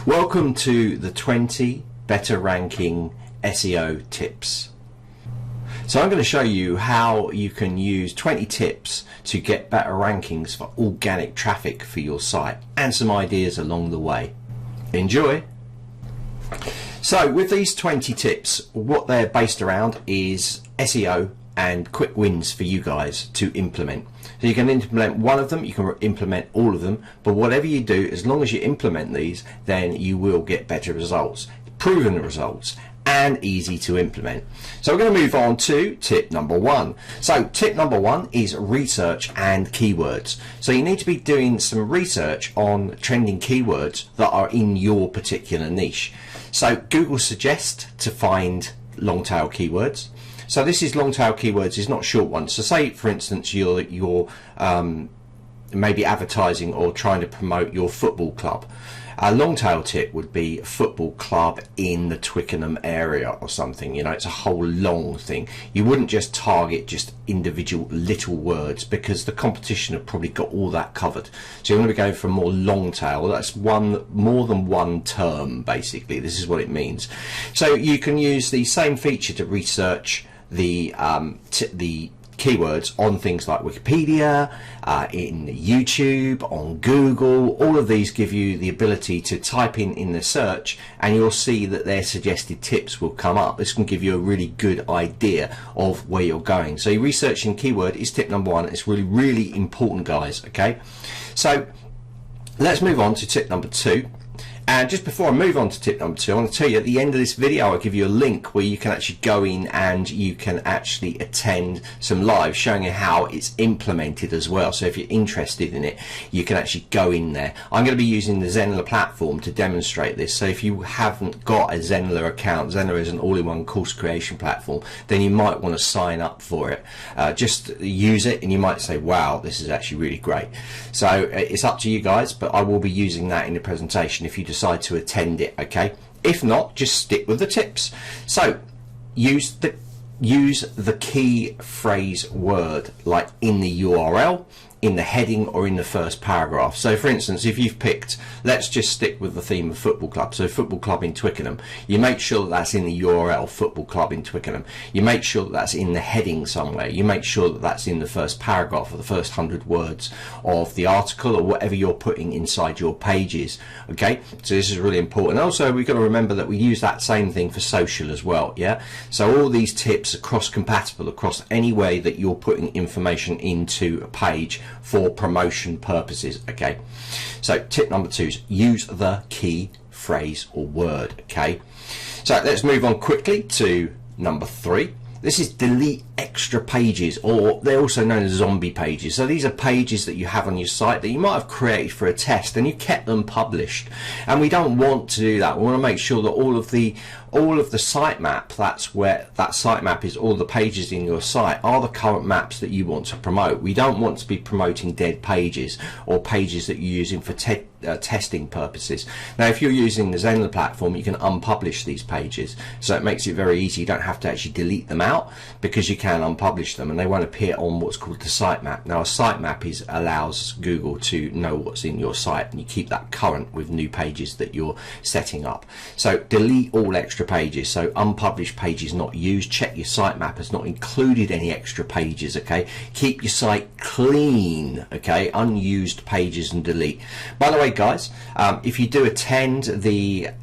Welcome to the 20 better ranking SEO tips. So I'm going to show you how you can use 20 tips to get better rankings for organic traffic for your site and some ideas along the way. Enjoy! So with these 20 tips, what they're based around is SEO and quick wins for you guys to implement. So you can implement one of them, you can implement all of them, but whatever you do, as long as you implement these, then you will get better results, proven results, and easy to implement. So we're going to move on to tip number one. So tip number one is research and keywords. So you need to be doing some research on trending keywords that are in your particular niche. So Google suggests to find long tail keywords. So this is long tail keywords, is not short ones. So say for instance you're maybe advertising or trying to promote your football club. A long tail tip would be football club in the Twickenham area or something. You know, it's a whole long thing. You wouldn't just target just individual little words because the competition have probably got all that covered. So you're going to be going for more long tail. That's more than one term basically. This is what it means. So you can use the same feature to research the keywords on things like Wikipedia, in YouTube, on Google. All of these give you the ability to type in the search and you'll see that their suggested tips will come up. This can give you a really good idea of where you're going. So researching keyword is tip number one. It's really, really important, guys. Okay, so let's move on to tip number two. And just before I move on to tip number two, I want to tell you at the end of this video I'll give you a link where you can actually go in and you can actually attend some live showing you how it's implemented as well. So if you're interested in it, you can actually go in there. I'm going to be using the Zenler platform to demonstrate this. So if you haven't got a Zenler account, Zenler is an all-in-one course creation platform, then you might want to sign up for it. Just use it and you might say, wow, this is actually really great. So it's up to you guys, but I will be using that in the presentation if you decide to attend it. Okay, if not, just stick with the tips. So use the key phrase word like in the URL, in the heading, or in the first paragraph. So for instance, if you've picked, let's just stick with the theme of football club, so football club in Twickenham, you make sure that that's in the URL, football club in Twickenham. You make sure that that's in the heading somewhere. You make sure that that's in the first paragraph or the first 100 words of the article or whatever you're putting inside your pages. Okay, so this is really important. Also, we've got to remember that we use that same thing for social as well. Yeah, so all these tips are cross-compatible across any way that you're putting information into a page for promotion purposes. Okay, so tip number two is use the key phrase or word. Okay, so let's move on quickly to number three. This is delete extra pages, or they're also known as zombie pages. So these are pages that you have on your site that you might have created for a test and you kept them published, and we don't want to do that. We want to make sure that all of the sitemap, that's where that sitemap is, all the pages in your site are the current maps that you want to promote. We don't want to be promoting dead pages or pages that you're using for testing purposes. Now if you're using the Zenler platform, you can unpublish these pages, so it makes it very easy. You don't have to actually delete them out because you can unpublish them and they won't appear on what's called the sitemap. Now a sitemap allows Google to know what's in your site and you keep that current with new pages that you're setting up. So delete all extra pages, so unpublished pages not used. Check your sitemap has not included any extra pages. Okay, keep your site clean. Okay, unused pages and delete. By the way guys, if you do attend the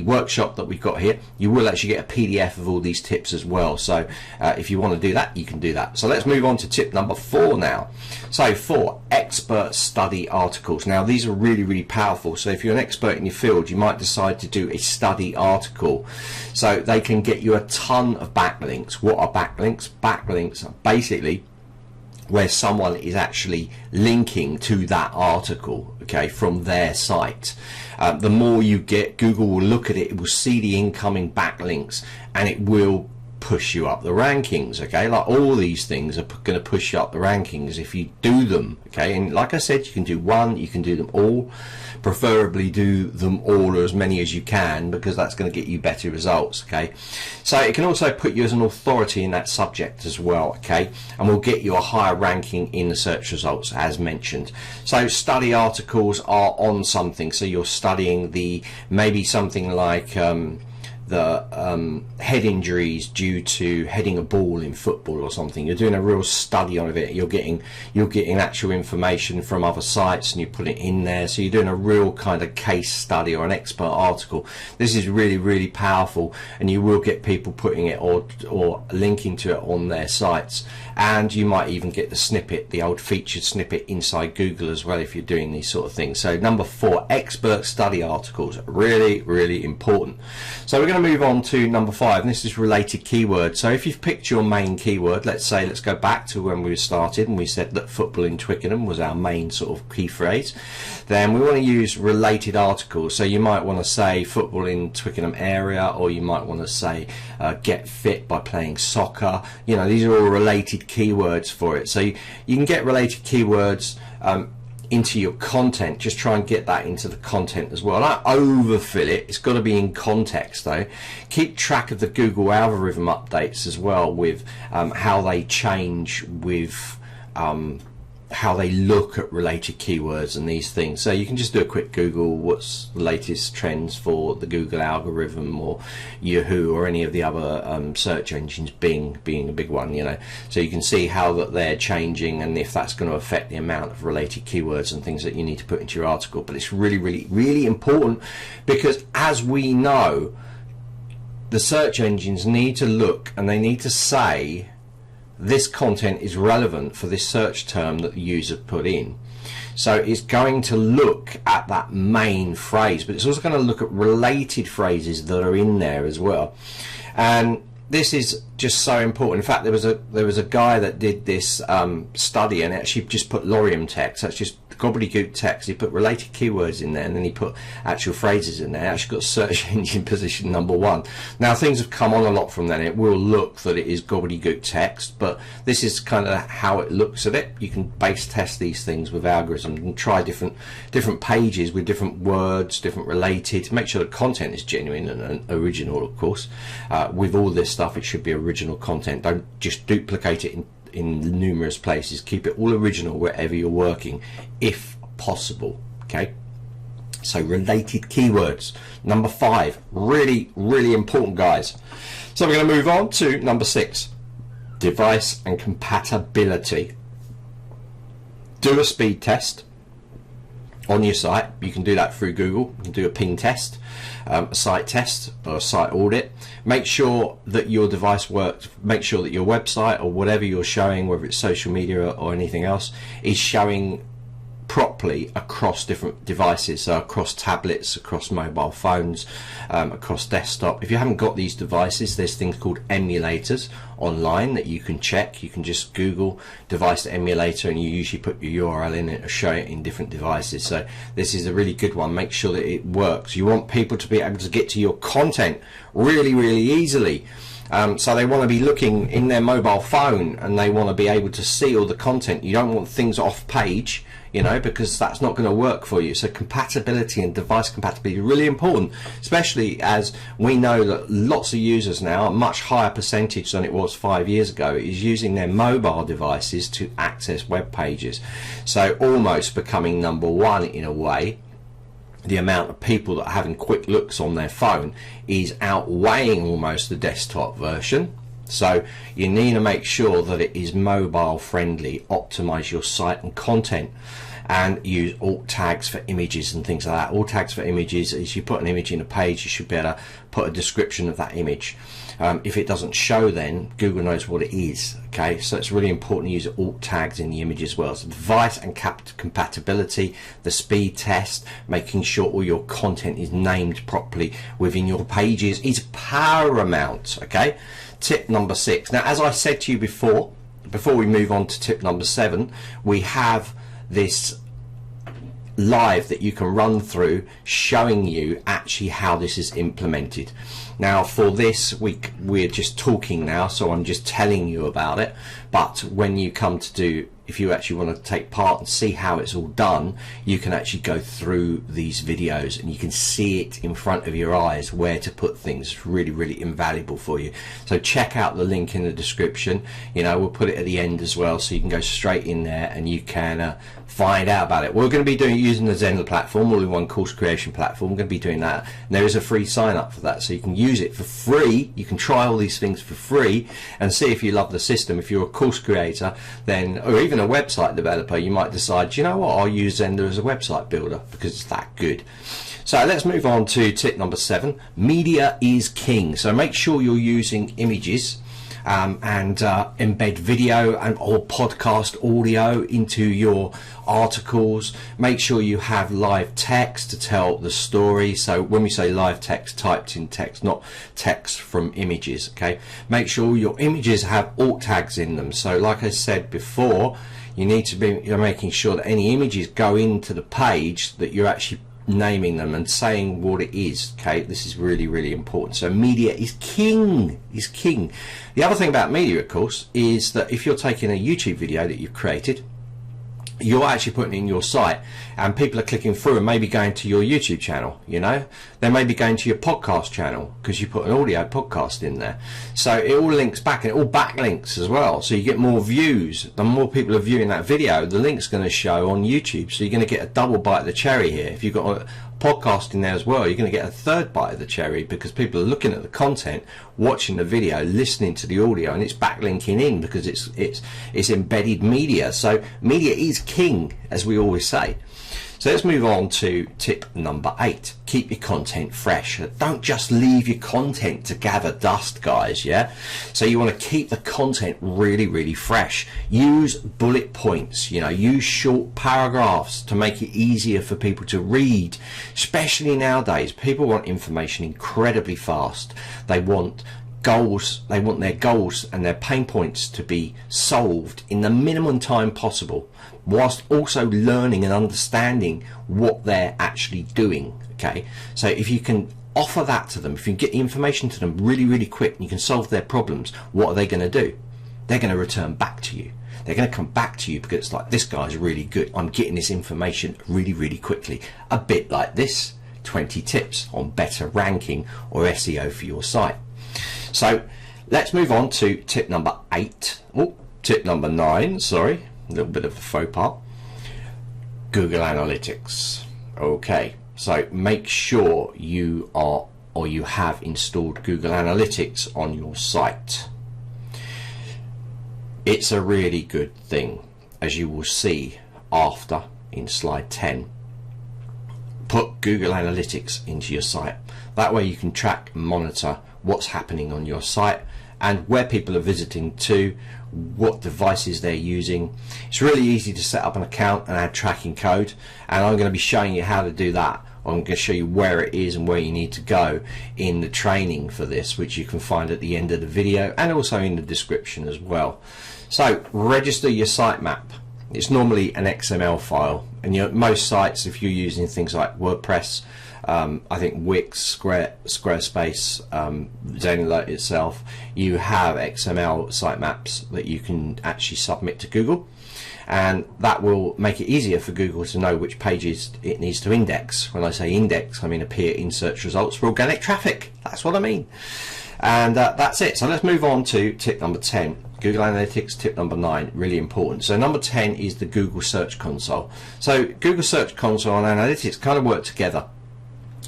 workshop that we've got here, you will actually get a PDF of all these tips as well. So if you want to do that, you can do that. So let's move on to tip number four now. So 4, expert study articles. Now these are really, really powerful. So if you're an expert in your field, you might decide to do a study article. So they can get you a ton of backlinks. What are backlinks? Backlinks are basically where someone is actually linking to that article, okay, from their site. The more you get, Google will look at it, it will see the incoming backlinks, and it will push you up the rankings. Okay, like all these things are going to push you up the rankings if you do them. Okay, and like I said, you can do one, you can do them all, preferably do them all, or as many as you can, because that's going to get you better results. Okay, so it can also put you as an authority in that subject as well. Okay, and will get you a higher ranking in the search results, as mentioned. So study articles are on something, so you're studying the, maybe something like the head injuries due to heading a ball in football or something. You're doing a real study on it. You're getting actual information from other sites and you put it in there, so you're doing a real kind of case study or an expert article. This is really, really powerful, and you will get people putting it or linking to it on their sites, and you might even get the snippet, the old featured snippet inside Google as well if you're doing these sort of things. So number 4, expert study articles, really, really important. So we're going to move on to number 5, and this is related keywords. So if you've picked your main keyword, let's go back to when we started and we said that football in Twickenham was our main sort of key phrase, then we want to use related articles. So you might want to say football in Twickenham area, or you might want to say get fit by playing soccer. You know, these are all related keywords for it. So you can get related keywords into your content. Just try and get that into the content as well. Don't overfill it. It's got to be in context though. Keep track of the Google algorithm updates as well, with how they change with how they look at related keywords and these things. So you can just do a quick Google, what's the latest trends for the Google algorithm, or Yahoo, or any of the other search engines, Bing being a big one, you know. So you can see how that they're changing and if that's going to affect the amount of related keywords and things that you need to put into your article. But it's really, really, really important, because as we know, the search engines need to look and they need to say this content is relevant for this search term that the user put in. So it's going to look at that main phrase, but it's also going to look at related phrases that are in there as well. And this is just so important. In fact, there was a guy that did this study and actually just put lorem text. That's just gobbledygook text. He put related keywords in there, and then he put actual phrases in there. Actually got search engine position number 1. Now things have come on a lot from then. It will look that it is gobbledygook text, but this is kind of how it looks at it. You can base test these things with algorithms and try different pages with different words, different related. Make sure the content is genuine and original, of course. With all this stuff, it should be original content. Don't just duplicate it in numerous places. Keep it all original wherever you're working, if possible. Okay, so related keywords, number 5, really, really important, guys. So we're going to move on to number 6, device and compatibility. Do a speed test on your site. You can do that through Google. You can do a ping test, a site test, or a site audit. Make sure that your device works. Make sure that your website or whatever you're showing, whether it's social media or anything else, is showing properly across different devices, so across tablets, across mobile phones, across desktop. If you haven't got these devices, there's things called emulators online that you can check. You can just Google device emulator and you usually put your URL in it to show it in different devices. So this is a really good one. Make sure that it works. You want people to be able to get to your content really, really easily. So they want to be looking in their mobile phone and they want to be able to see all the content. You don't want things off page, you know, because that's not going to work for you. So compatibility and device compatibility is really important, especially as we know that lots of users now, a much higher percentage than it was 5 years ago, is using their mobile devices to access web pages. So almost becoming number 1 in a way. The amount of people that are having quick looks on their phone is outweighing almost the desktop version. So you need to make sure that it is mobile friendly. Optimize your site and content and use alt tags for images and things like that. Alt tags for images is you put an image in a page, you should be able to put a description of that image. If it doesn't show, then Google knows what it is. Okay, so it's really important to use alt tags in the image as well. So device and compatibility, the speed test, making sure all your content is named properly within your pages is paramount. Okay, tip number 6. Now, as I said to you before we move on to tip number 7, we have this live that you can run through showing you actually how this is implemented. Now for this week we're just talking now, so I'm just telling you about it, but when you come to do, if you actually want to take part and see how it's all done, you can actually go through these videos and you can see it in front of your eyes where to put things. It's really, really invaluable for you. So check out the link in the description. You know, we'll put it at the end as well, so you can go straight in there and you can find out about it. We're going to be using the Zenler platform, all-in-one course creation platform. We're going to be doing that. And there is a free sign up for that, so you can use it for free. You can try all these things for free and see if you love the system. If you're a course creator, then, or even a website developer, you might decide, you know what, I'll use Zenler as a website builder because it's that good. So let's move on to tip number 7. Media is king. So make sure you're using images and embed video or podcast audio into your articles. Make sure you have live text to tell the story. So when we say live text, typed in text, not text from images. Okay, make sure your images have alt tags in them. So like I said before, you need to be making sure that any images go into the page that you're actually naming them and saying what it is. Okay, this is really, really important. So media is king, The other thing about media, of course, is that if you're taking a YouTube video that you've created, you're actually putting it in your site and people are clicking through and maybe going to your YouTube channel, you know, they may be going to your podcast channel because you put an audio podcast in there. So it all links back, and it all backlinks as well, so you get more views. The more people are viewing that video, the link's going to show on YouTube, so you're going to get a double bite of the cherry here. If you've got a podcast in there as well, you're going to get a third bite of the cherry because people are looking at the content, watching the video, listening to the audio, and it's backlinking in because it's embedded media. So media is king, as we always say. So let's move on to tip number 8. Keep your content fresh. Don't just leave your content to gather dust, guys, yeah? So you want to keep the content really, really fresh. Use bullet points, you know, use short paragraphs to make it easier for people to read. Especially nowadays, people want information incredibly fast. They want goals, they want their goals and their pain points to be solved in the minimum time possible, whilst also learning and understanding what they're actually doing. Okay, so if you can offer that to them, if you can get the information to them really, really quick and you can solve their problems, what are they going to do? They're going to return back to you. They're going to come back to you because it's like, this guy's really good, I'm getting this information really, really quickly. A bit like this 20 tips on better ranking or SEO for your site. So let's move on to tip number 8. Oh, tip number 9, sorry, a little bit of a faux pas. Google Analytics. Okay, so make sure you are, or you have installed Google Analytics on your site. It's a really good thing, as you will see after in slide 10. Put Google Analytics into your site. That way you can track and monitor what's happening on your site and where people are visiting to, what devices they're using. It's really easy to set up an account and add tracking code, and I'm going to be showing you how to do that. I'm going to show you where it is and where you need to go in the training for this, which you can find at the end of the video and also in the description as well. So register your sitemap. It's normally an XML file, and most sites, if you're using things like WordPress, I think Wix, Squarespace, Zenler itself, you have XML sitemaps that you can actually submit to Google, and that will make it easier for Google to know which pages it needs to index. When I say index, I mean appear in search results for organic traffic. That's what I mean. And that's it. So let's move on to tip number 10. Google Analytics, tip number 9, really important. So number 10 is the Google Search Console. So Google Search Console and Analytics kind of work together,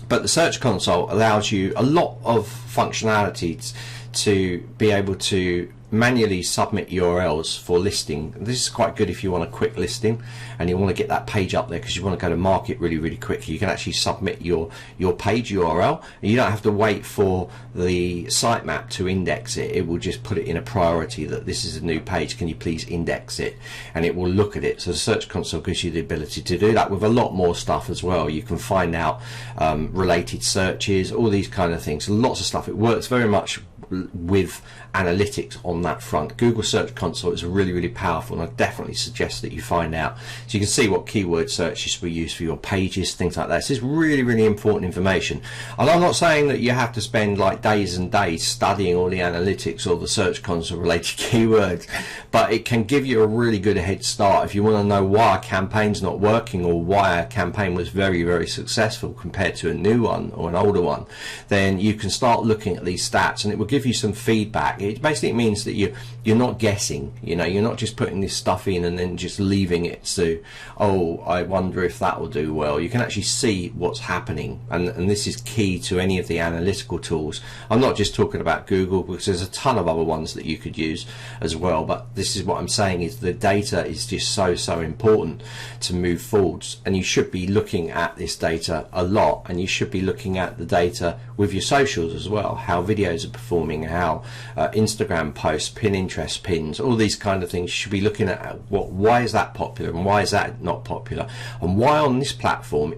but the Search Console allows you a lot of functionalities to be able to manually submit URLs for listing. This is quite good if you want a quick listing and you want to get that page up there because you want to go to market really, really quickly. You can actually submit your page URL, and you don't have to wait for the sitemap to index it. It will just put it in a priority that this is a new page, can you please index it, and it will look at it. So the Search Console gives you the ability to do that with a lot more stuff as well. You can find out related searches, all these kind of things, lots of stuff. It works very much with analytics on that front. Google Search Console is really, really powerful, and I definitely suggest that you find out. So you can see what keyword searches we use for your pages, things like that. This is really, really important information. And I'm not saying that you have to spend like days and days studying all the analytics or the Search Console related keywords, but it can give you a really good head start if you want to know why a campaign's not working, or why a campaign was very, very successful compared to a new one or an older one. Then you can start looking at these stats, and it will give you some feedback. It basically means that you're not guessing, you know, you're not just putting this stuff in and then just leaving it to, oh, I wonder if that will do well. You can actually see what's happening, and this is key to any of the analytical tools. I'm not just talking about Google, because there's a ton of other ones that you could use as well, but this is what I'm saying, is the data is just so important to move forwards, and you should be looking at this data a lot, and you should be looking at the data with your socials as well, how videos are performing, how Instagram posts, Pinterest pins, all these kind of things. You should be looking at why is that popular and why is that not popular, and why on this platform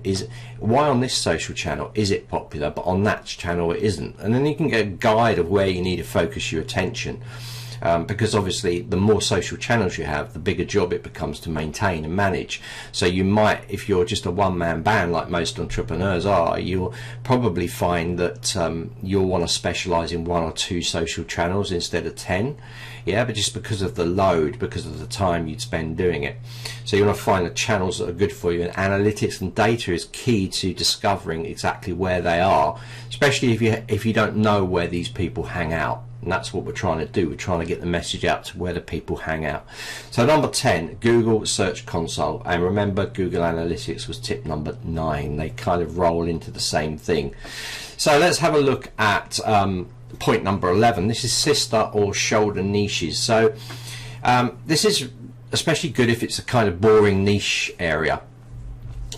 why on this social channel is it popular but on that channel it isn't, and then you can get a guide of where you need to focus your attention. Because obviously the more social channels you have, the bigger job it becomes to maintain and manage. So you might, if you're just a one-man band like most entrepreneurs are, you'll probably find that you'll want to specialize in 1 or 2 social channels instead of 10. Yeah, but just because of the load, because of the time you'd spend doing it. So you want to find the channels that are good for you, and analytics and data is key to discovering exactly where they are, especially if you don't know where these people hang out. And that's what we're trying to do. We're trying to get the message out to where the people hang out. So number 10, Google Search Console. And remember, Google Analytics was tip number 9. They kind of roll into the same thing. So let's have a look at point number 11. This is sister or shoulder niches. So this is especially good if it's a kind of boring niche area,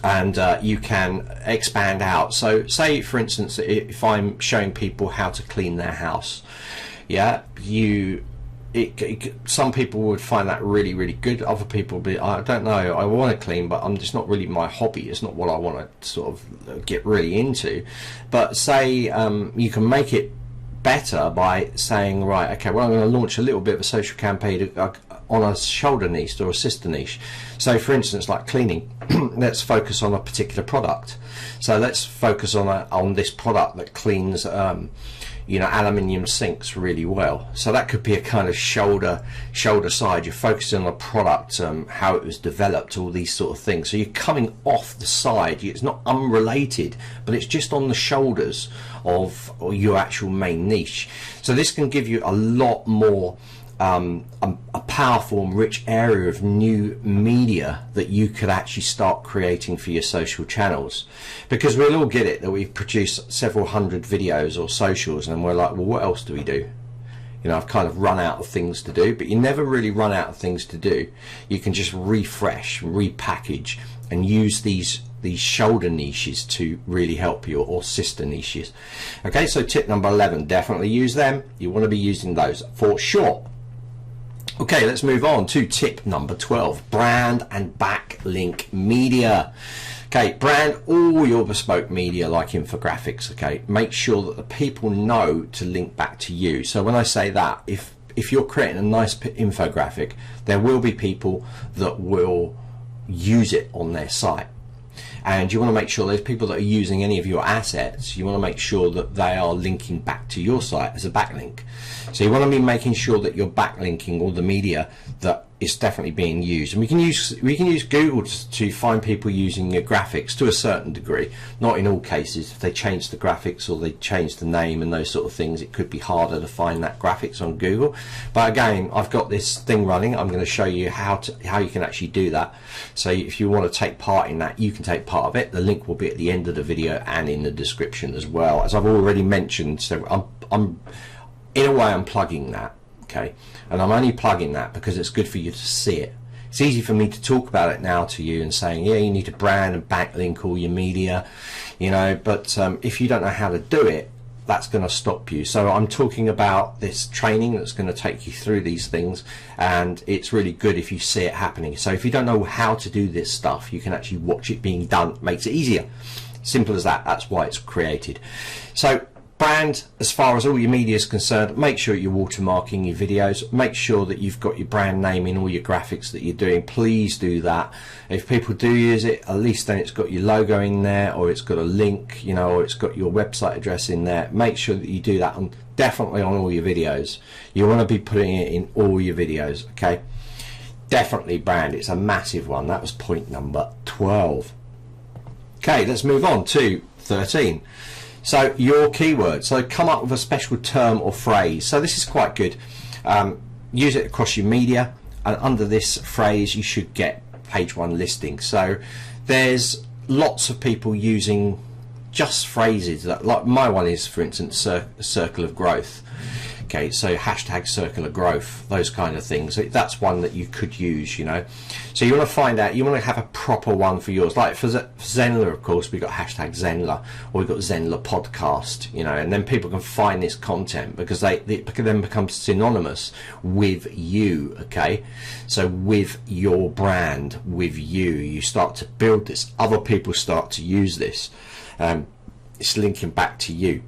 and you can expand out. So say, for instance, if I'm showing people how to clean their house, yeah, some people would find that really, really good. Other people would be, I don't know, I want to clean, but I'm just not really my hobby. It's not what I want to sort of get really into. But say you can make it better by saying, right, okay, well, I'm going to launch a little bit of a social campaign on a shoulder niche or a sister niche. So for instance, like cleaning, let's focus on a particular product. So let's focus on this product that cleans you know, aluminium sinks really well. So that could be a kind of shoulder side. You're focusing on a product, how it was developed, all these sort of things. So you're coming off the side. It's not unrelated, but it's just on the shoulders of your actual main niche. So this can give you a lot more a powerful and rich area of new media that you could actually start creating for your social channels, because we'll all get it that we've produced several hundred videos or socials and we're like, well, what else do we do? You know, I've kind of run out of things to do. But you never really run out of things to do. You can just refresh, repackage, and use these shoulder niches to really help you, or sister niches. Okay, so tip number 11, definitely use them. You want to be using those for sure. Okay, let's move on to tip number 12, brand and backlink media. Okay, brand all your bespoke media like infographics. Okay, make sure that the people know to link back to you. So when I say that, if you're creating a nice infographic, there will be people that will use it on their site. And you want to make sure there's people that are using any of your assets. You want to make sure that they are linking back to your site as a backlink. So you want to be making sure that you're backlinking all the media that is definitely being used. And we can use Google to find people using your graphics to a certain degree. Not in all cases. If they change the graphics or they change the name and those sort of things, it could be harder to find that graphics on Google. But again, I've got this thing running. I'm going to show you how you can actually do that. So if you want to take part in that, you can take part of it. The link will be at the end of the video and in the description as well. As I've already mentioned, so I'm in a way I'm plugging that. Okay, and I'm only plugging that because it's good for you to see it. It's easy for me to talk about it now to you and saying, yeah, you need to brand and backlink all your media, you know, but if you don't know how to do it, that's going to stop you. So I'm talking about this training that's going to take you through these things, and it's really good if you see it happening. So if you don't know how to do this stuff, you can actually watch it being done. It makes it easier. Simple as that. That's why it's created. So Brand, as far as all your media is concerned, make sure you're watermarking your videos. Make sure that you've got your brand name in all your graphics that you're doing. Please do that. If people do use it, at least then it's got your logo in there, or it's got a link, you know, or it's got your website address in there. Make sure that you do that, and definitely on all your videos. You want to be putting it in all your videos, okay? Definitely brand. It's a massive one. That was point number 12. Okay, let's move on to 13. So your keywords. So come up with a special term or phrase. So this is quite good. Use it across your media, and under this phrase you should get page 1 listing. So there's lots of people using just phrases that, like my one is, for instance, circle of growth. Okay, so hashtag circle of growth, those kind of things. That's one that you could use, you know. So you want to find out, you want to have a proper one for yours. Like for Zenler, of course, we've got hashtag Zenler, or we've got Zenler podcast, you know, and then people can find this content because they then become synonymous with you, okay? So with your brand, with you start to build this. Other people start to use this. It's linking back to you.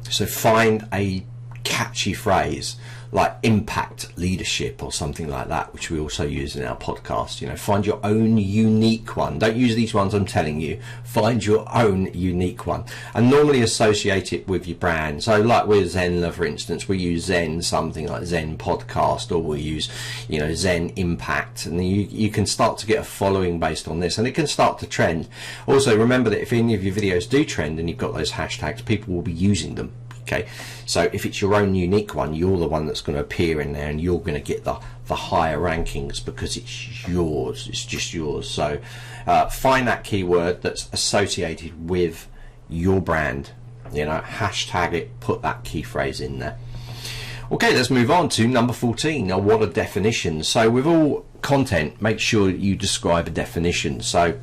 So find a catchy phrase like impact leadership or something like that, which we also use in our podcast. You know, find your own unique one. Don't use these ones I'm telling you. Find your own unique one, and normally associate it with your brand. So like with Zenler, for instance, we use Zen something like Zen podcast, or we use, you know, Zen impact, and you can start to get a following based on this, and it can start to trend. Also remember that if any of your videos do trend and you've got those hashtags, people will be using them. Okay, so if it's your own unique one, you're the one that's going to appear in there, and you're going to get the higher rankings because it's yours. It's just yours. So find that keyword that's associated with your brand. You know, hashtag it, put that key phrase in there. Okay, let's move on to number 14. Now, what are definitions? So with all content, make sure you describe a definition. So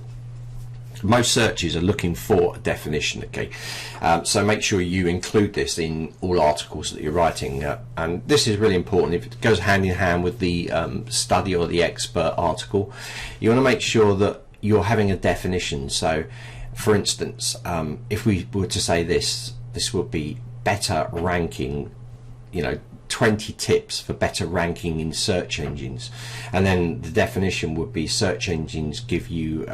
most searches are looking for a definition, okay? So make sure you include this in all articles that you're writing, and this is really important. If it goes hand in hand with the study or the expert article, you want to make sure that you're having a definition. So for instance, if we were to say this would be better ranking, you know, 20 tips for better ranking in search engines, and then the definition would be search engines give you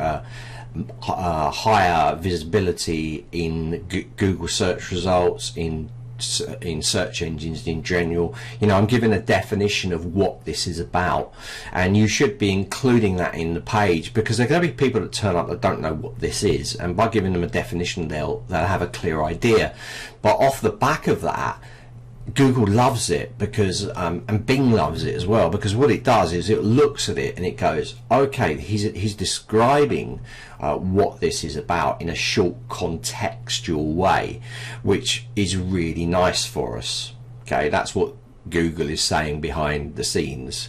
higher visibility in Google search results, in search engines in general. You know, I'm giving a definition of what this is about, and you should be including that in the page, because there are going to be people that turn up that don't know what this is, and by giving them a definition they'll have a clear idea. But off the back of that, Google loves it because and Bing loves it as well, because what it does is it looks at it and it goes, okay, he's describing what this is about in a short contextual way, which is really nice for us. Okay, that's what Google is saying behind the scenes,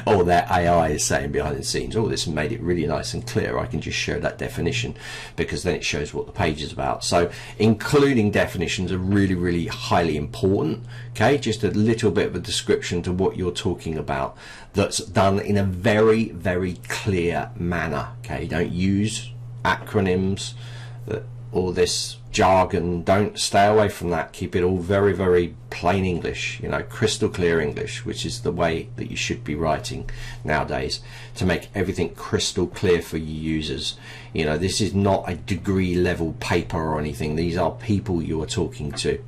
or their AI is saying behind the scenes. Oh, this made it really nice and clear. I can just show that definition, because then it shows what the page is about. So including definitions are really, really highly important. Okay, just a little bit of a description to what you're talking about that's done in a very, very clear manner. Okay, don't use acronyms, all this jargon. Don't, stay away from that. Keep it all very, very plain English, you know, crystal clear English, which is the way that you should be writing nowadays, to make everything crystal clear for your users. You know, this is not a degree level paper or anything. These are people you are talking to.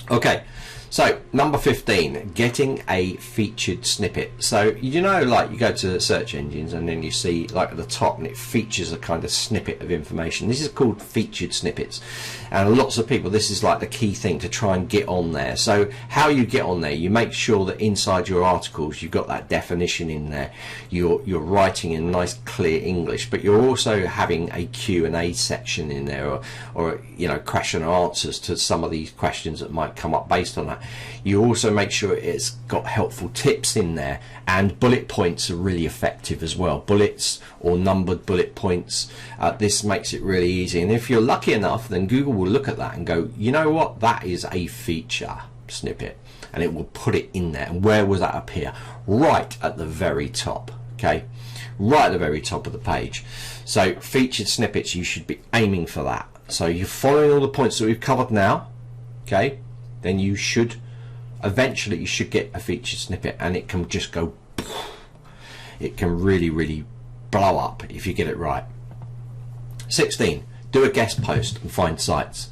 Okay, so number 15, getting a featured snippet. So you know, like you go to search engines and then you see like at the top and it features a kind of snippet of information. This is called featured snippets, and lots of people, this is like the key thing to try and get on there. So how you get on there, you make sure that inside your articles you've got that definition in there. You're writing in nice clear English, but you're also having a Q&A section in there, or you know, question and answers to some of these questions that might come up based on that. You also make sure it's got helpful tips in there, and bullet points are really effective as well. Bullets or numbered bullet points, this makes it really easy, and if you're lucky enough, then Google will look at that and go, you know what, that is a feature snippet, and it will put it in there. And where will that appear? Right at the very top. Okay, right at the very top of the page. So featured snippets, you should be aiming for that. So you're following all the points that we've covered now, okay, then you should eventually get a featured snippet, and it can just go, it can really blow up if you get it right. 16, do a guest post and find sites.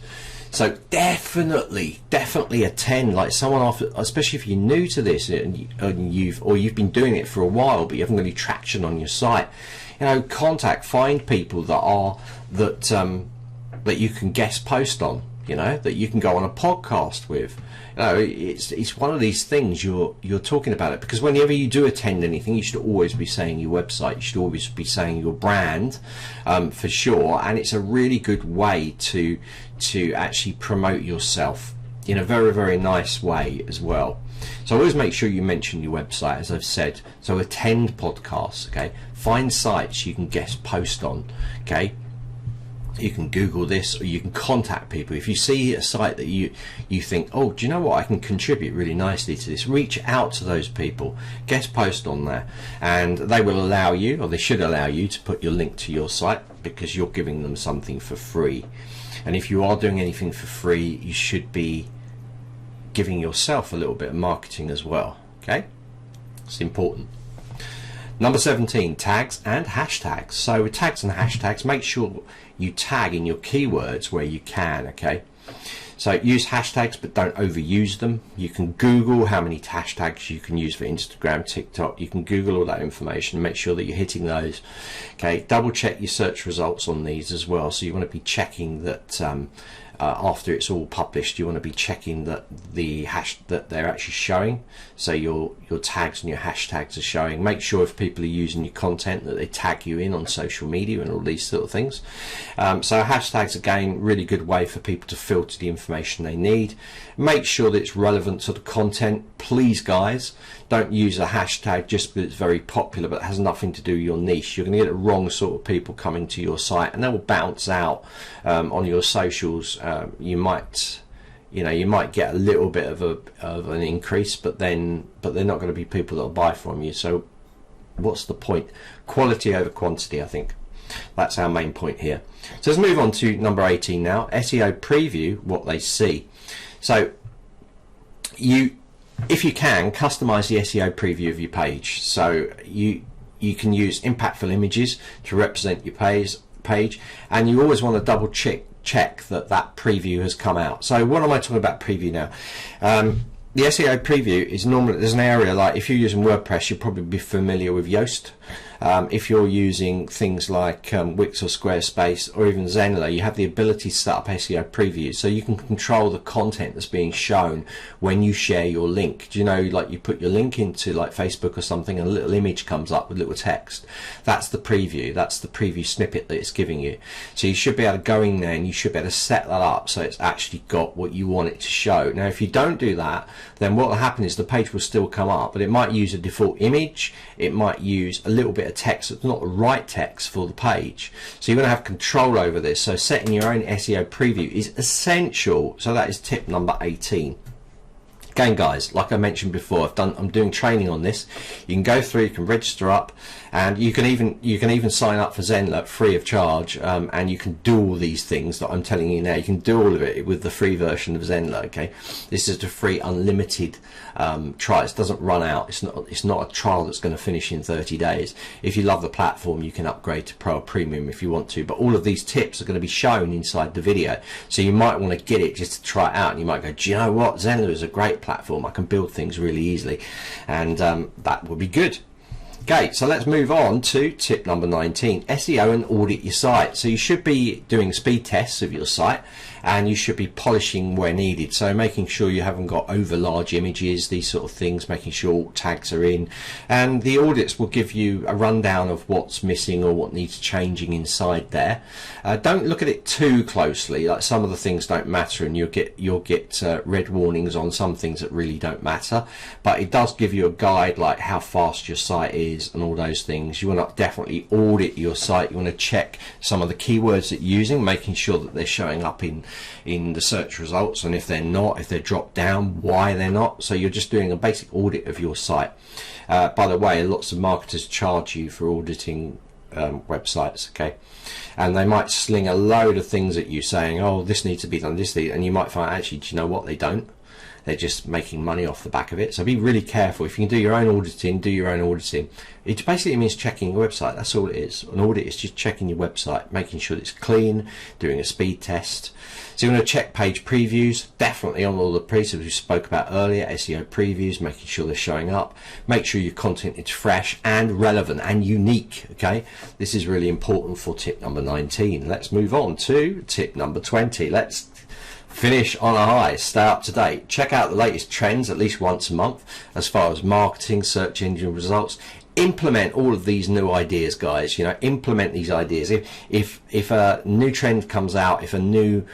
So definitely attend, like someone after, especially if you're new to this and you've been doing it for a while but you haven't got any traction on your site. You know, find people that you can guest post on. You know, that you can go on a podcast with. You know, it's one of these things you're talking about it, because whenever you do attend anything, you should always be saying your website, you should always be saying your brand, for sure. And it's a really good way to actually promote yourself in a very nice way as well. So always make sure you mention your website, as I've said. So attend podcasts, okay, find sites you can guest post on, okay. You can Google this, or you can contact people. If you see a site that you think, oh, do you know what, I can contribute really nicely to this, reach out to those people, guest post on there, and they will allow you, or they should allow you, to put your link to your site, because you're giving them something for free. And if you are doing anything for free, you should be giving yourself a little bit of marketing as well, okay? It's important. Number 17, tags and hashtags. So with tags and hashtags, make sure you tag in your keywords where you can, okay? So use hashtags, but don't overuse them. You can Google how many hashtags you can use for Instagram, TikTok. You can Google all that information, make sure that you're hitting those, okay? Double check your search results on these as well. So you want to be checking that after it's all published, you want to be checking that that they're actually showing. So your tags and your hashtags are showing. Make sure if people are using your content that they tag you in on social media and all these sort of things. So hashtags, again, really good way for people to filter the information they need. Make sure that it's relevant to the content. Please, guys, don't use a hashtag just because it's very popular but it has nothing to do with your niche. You're going to get the wrong sort of people coming to your site, and they will bounce out on your socials. You might get a little bit of an increase, but they're not going to be people that will buy from you. So what's the point? Quality over quantity, I think. That's our main point here. So let's move on to number 18 now. SEO preview what they see. So if you can, customize the SEO preview of your page. So you can use impactful images to represent your page, and you always want to double check that preview has come out. So what am I talking about preview now? The SEO preview is normally, there's an area, like if you're using WordPress, you'll probably be familiar with Yoast. If you're using things like Wix or Squarespace or even Zenler, you have the ability to set up SEO previews, so you can control the content that's being shown when you share your link. Do you know, like you put your link into like Facebook or something and a little image comes up with little text? That's the preview. That's the preview snippet that it's giving you. So you should be able to go in there and you should be able to set that up so it's actually got what you want it to show. Now if you don't do that, then what will happen is the page will still come up, but it might use a default image, it might use a little bit of text that's not the right text for the page. So you're going to have control over this. So setting your own SEO preview is essential. So that is tip number 18. Again, guys, like I mentioned before, I'm doing training on this. You can go through, you can register up, and you can even sign up for Zenler free of charge, and you can do all these things that I'm telling you now. You can do all of it with the free version of Zenler. Okay, this is the free unlimited trial. It doesn't run out. It's not a trial that's going to finish in 30 days. If you love the platform, you can upgrade to Pro or Premium if you want to. But all of these tips are going to be shown inside the video, so you might want to get it just to try it out. And you might go, do you know what? Zenler is a great platform. I can build things really easily, and that would be good. Okay, so let's move on to tip number 19, SEO and audit your site. So you should be doing speed tests of your site, and you should be polishing where needed. So making sure you haven't got over large images, these sort of things, making sure all tags are in. And the audits will give you a rundown of what's missing or what needs changing inside there. Don't look at it too closely. Like some of the things don't matter, and you'll get red warnings on some things that really don't matter. But it does give you a guide, like how fast your site is and all those things. You want to definitely audit your site. You want to check some of the keywords that you're using, making sure that they're showing up in the search results, and if they're not, if they're dropped down, why they're not. So you're just doing a basic audit of your site. By the way, lots of marketers charge you for auditing websites, okay, and they might sling a load of things at you saying, oh, this needs to be done, and you might find, actually, do you know what, they don't. They're just making money off the back of it. So be really careful. If you can do your own auditing, do your own auditing. It basically means checking your website. That's all it is. An audit is just checking your website, making sure it's clean, doing a speed test. So you're going to check page previews, definitely on all the presets we spoke about earlier, SEO previews, making sure they're showing up. Make sure your content is fresh and relevant and unique, okay? This is really important for tip number 19. Let's move on to tip number 20. Let's finish on a high. Stay up to date. Check out the latest trends at least once a month as far as marketing, search engine results. Implement all of these new ideas, guys. You know, implement these ideas. If a new trend comes out, if a new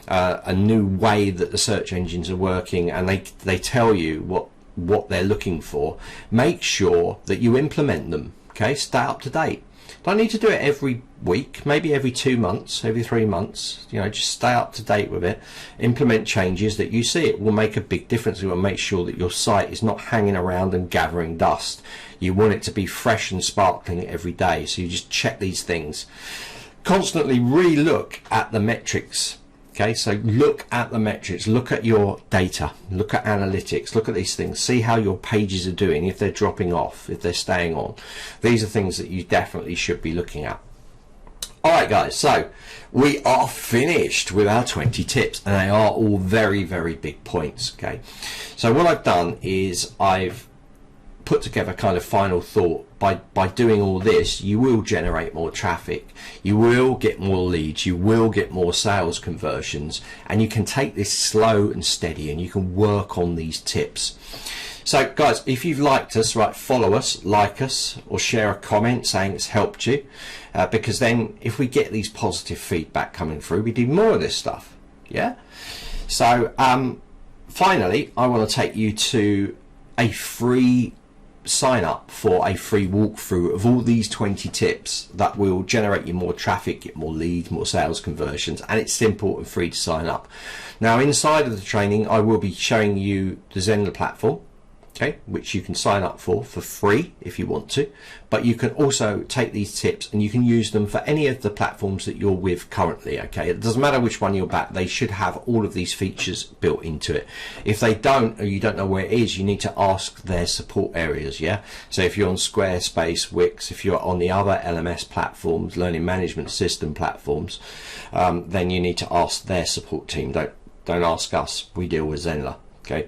way that the search engines are working, and they tell you what they're looking for, make sure that you implement them. Okay, stay up to date. Don't need to do it every week, maybe every 2 months, every 3 months. You know, just stay up to date with it. Implement changes that you see. It will make a big difference. It will make sure that your site is not hanging around and gathering dust. You want it to be fresh and sparkling every day. So you just check these things. Constantly re-look at the metrics. Okay, so look at the metrics, look at your data, look at analytics, look at these things, see how your pages are doing, if they're dropping off, if they're staying on. These are things that you definitely should be looking at. Alright guys, so we are finished with our 20 tips, and they are all very, very big points. Okay, so what I've done is I've put together kind of final thought. By doing all this, you will generate more traffic, you will get more leads, you will get more sales conversions, and you can take this slow and steady, and you can work on these tips. So guys, if you've liked us, right, follow us, like us, or share a comment saying it's helped you, because then if we get these positive feedback coming through, we do more of this stuff. Yeah, so finally I want to take you to a free sign up for a free walkthrough of all these 20 tips that will generate you more traffic, get more leads, more sales conversions, and it's simple and free to sign up. Now inside of the training I will be showing you the Zenler platform, okay, which you can sign up for free if you want to, but you can also take these tips and you can use them for any of the platforms that you're with currently. Okay, it doesn't matter which one you're back, they should have all of these features built into it. If they don't, or you don't know where it is, you need to ask their support areas. Yeah, so if you're on Squarespace, Wix, if you're on the other LMS platforms, learning management system platforms, then you need to ask their support team. Don't ask us, we deal with Zenler. Okay,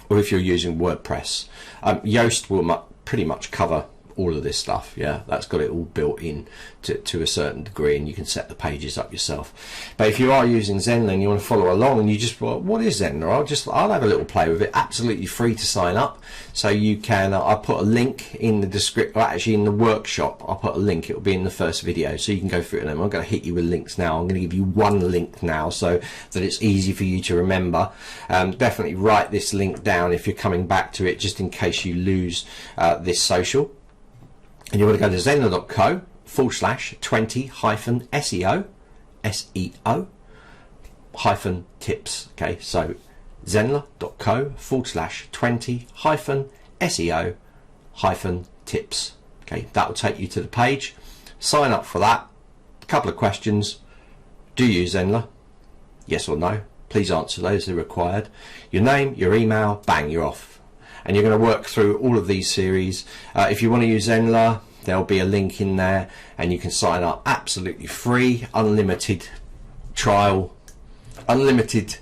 or if you're using WordPress, Yoast will pretty much cover all of this stuff. Yeah, that's got it all built in to a certain degree, and you can set the pages up yourself. But if you are using Zenler and you want to follow along and you just, well, what is Zenler? I'll have a little play with it. Absolutely free to sign up. So you can, I'll put a link in the description, actually in the workshop, I'll put a link, it'll be in the first video, so you can go through it. And I'm going to hit you with links now. I'm going to give you one link now so that it's easy for you to remember. Definitely write this link down if you're coming back to it, just in case you lose this social. And you want to go to zenler.co/20-SEO, SEO -tips. Okay, so zenler.co/20-SEO-tips. Okay, that will take you to the page. Sign up for that. A couple of questions. Do you use Zenler? Yes or no? Please answer those, they're required. Your name, your email, bang, you're off. And you're going to work through all of these series. If you want to use Zenler, there'll be a link in there, and you can sign up absolutely free, unlimited trial, unlimited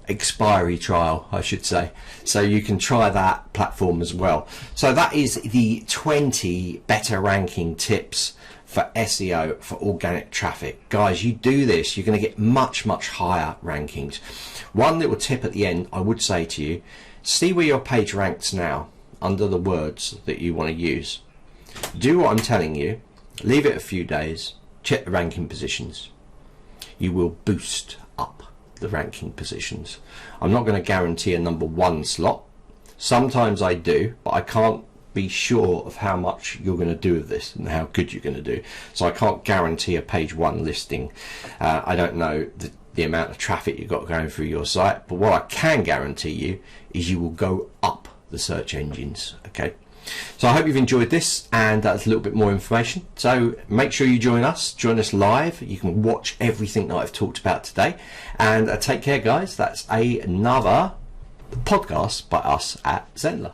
expiry trial, I should say. So you can try that platform as well. So that is the 20 better ranking tips for SEO for organic traffic. Guys, you do this, you're going to get much, much higher rankings. One little tip at the end, I would say to you, see where your page ranks now under the words that you want to use. Do what I'm telling you, leave it a few days, check the ranking positions. You will boost up the ranking positions. I'm not going to guarantee a #1 slot. Sometimes I do, but I can't be sure of how much you're going to do with this and how good you're going to do. So I can't guarantee a page 1 listing. I don't know the amount of traffic you've got going through your site, but what I can guarantee you is you will go up the search engines. Okay, So I hope you've enjoyed this, and that's a little bit more information. So make sure you join us live. You can watch everything that I've talked about today, and take care, guys. That's another podcast by us at Zenler.